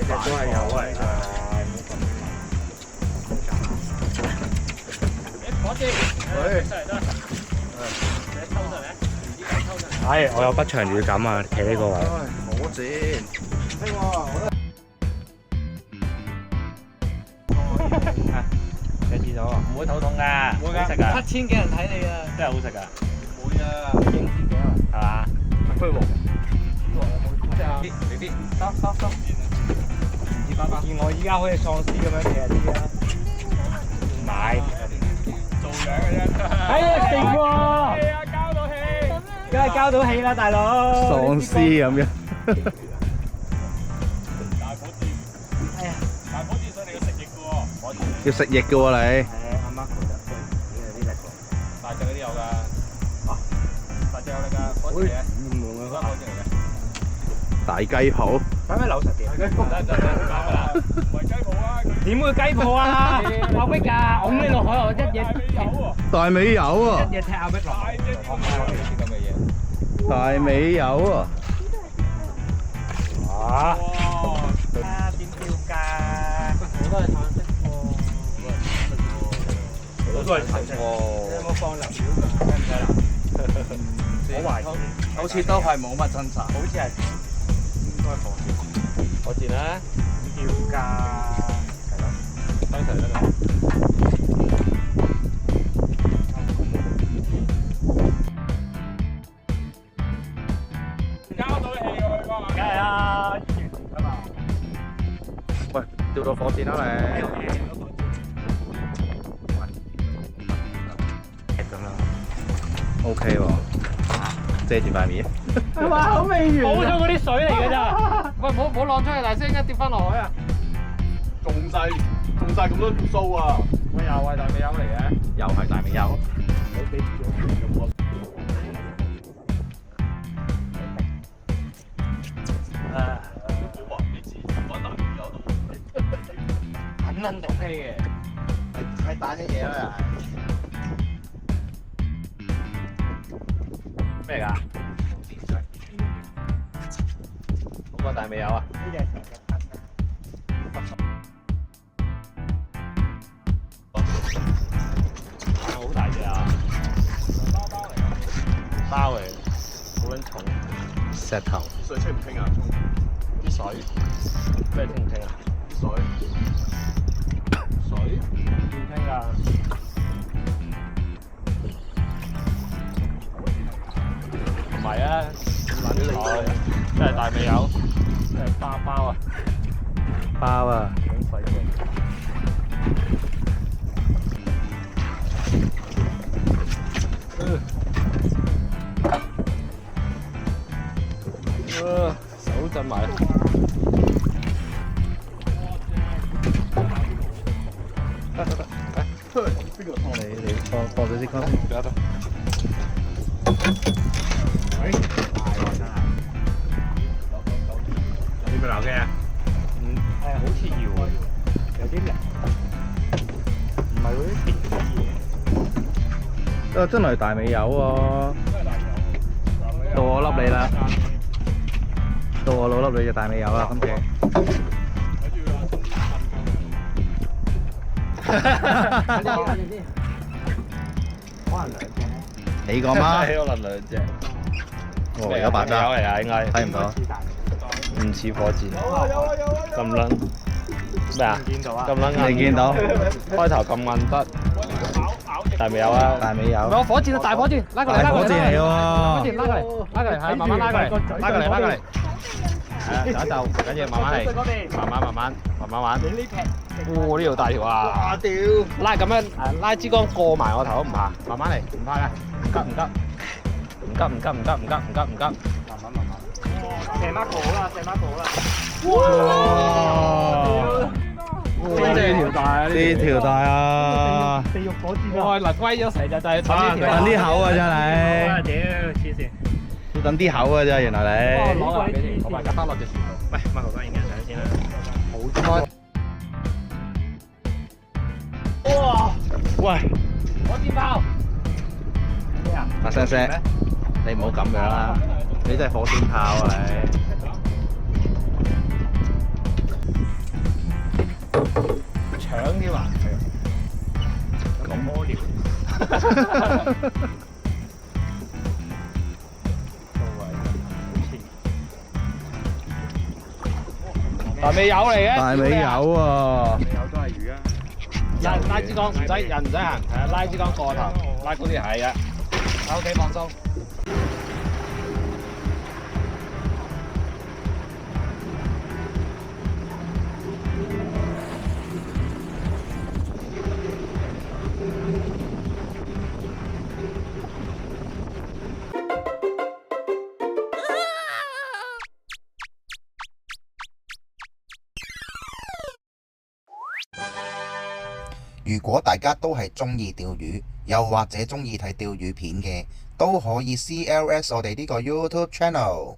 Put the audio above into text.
都係有嚟㗎。伙計，上嚟得。抽上嚟，唔知點抽上嚟。唉，我有不祥預感啊！企呢個位。火箭，聽喎，你知咗啊？唔會肚痛㗎，唔會㗎好食㗎， 7000幾人睇你啊！真係好食㗎，會啊，英子幾啊？係嘛？飛黃。啲嚟啲，收。見我依家好似喪屍咁樣企喺啲啦。唔係。做樣嘅啫。哎呀，勁喎！係啊，交到氣。梗係交到氣啦，大佬。喪屍咁樣。大火箭，哎呀，大火箭上嚟要食翼嘅喎，火箭。要食翼嘅喎你。係阿 Marco 就呢啲嚟過。大隻嗰啲有㗎，大隻有嚟㗎，火箭嘅，唔同火啊！箭嚟嘅。大雞泡，使唔使扭實啲？得，唔係雞泡啊！點會雞泡啊？阿碧啊，拱你落海，我一嘢大尾友啊，一嘢踢阿碧落海。咁嘅嘢。大尾友啊，哇！點叫㗎？好多係橙色喎。好多係橙色。你有冇放流料㗎？唔使啦。我懷疑，好似都係冇乜真實。好似係應該火箭。火箭啦，點叫㗎？係咯。收齊啦。交到氣㗎佢話。梗係啦，完㗎嘛。喂，掉到火箭啦你。咁啦。OK 喎，遮住塊面。哇！好未完。冇咗嗰啲水嚟㗎咋？喂，唔好晾出嚟，大聲一跌翻落海啊！中晒咁多條鬚啊！喂，又係大尾友嚟嘅。又係大尾友。肯定 OK 嘅。係打啲嘢啦，咩㗎？嗰個大尾友啊！呢隻係成日好大隻啊！包嚟，好撚重。石頭。水清唔清啊？啲水咩清唔清啊？水水唔清㗎。唔係啊，咁撚彩，真係大尾友，真係包啊！包啊！好細個。手震埋。你放咗啲乾先。點樣鬧嘅？好似搖啊，有啲力，唔係嗰啲電子嘢。真係大尾友喎。到我笠你啦，到我老笠你就大尾友啦，今次。可能兩隻。你講嗎？可能兩隻。哦，有白膠嚟㗎，應該睇唔到。唔似火箭。咁撚咩啊？見到啊？咁撚硬。你見到？開頭咁硬得。大尾友啊！大尾友。我火箭啊！大火箭，拉過嚟，大火箭嚟喎。火箭拉過嚟，拉過嚟，係慢慢拉過嚟，拉過嚟，拉過嚟。係啊，走一走，唔緊要，慢慢嚟，慢慢玩。你呢劈？哇！呢條大條啊！哇屌！拉咁樣拉支竿過埋我頭都唔怕，慢慢嚟，唔怕嘅，唔急。慢慢。射 Marco 好啦，射 Marco 好啦。哇！呢條大啊！呢條大啊！地獄火箭啊！哇！嗱，龜咗成隻就係等啲口啊真係，屌黐線！要等啲口啊真係，原來你。攞嚟俾你，我埋夾翻落隻船度。喂，Marco 哥影張相先啦。哇！喂，火箭炮！咩啊？阿聲聲，你唔好咁樣啦，你真係火箭炮啊你！大尾友嚟嘅，大尾友喎，有都係魚啊！拉支竿唔使人唔使行，係啊，拉支竿過頭，拉嗰啲係啊。OK， 放鬆。如果大家都係中意釣魚，又或者中意睇釣魚片嘅，都可以 CLS 我哋呢個 YouTube channel。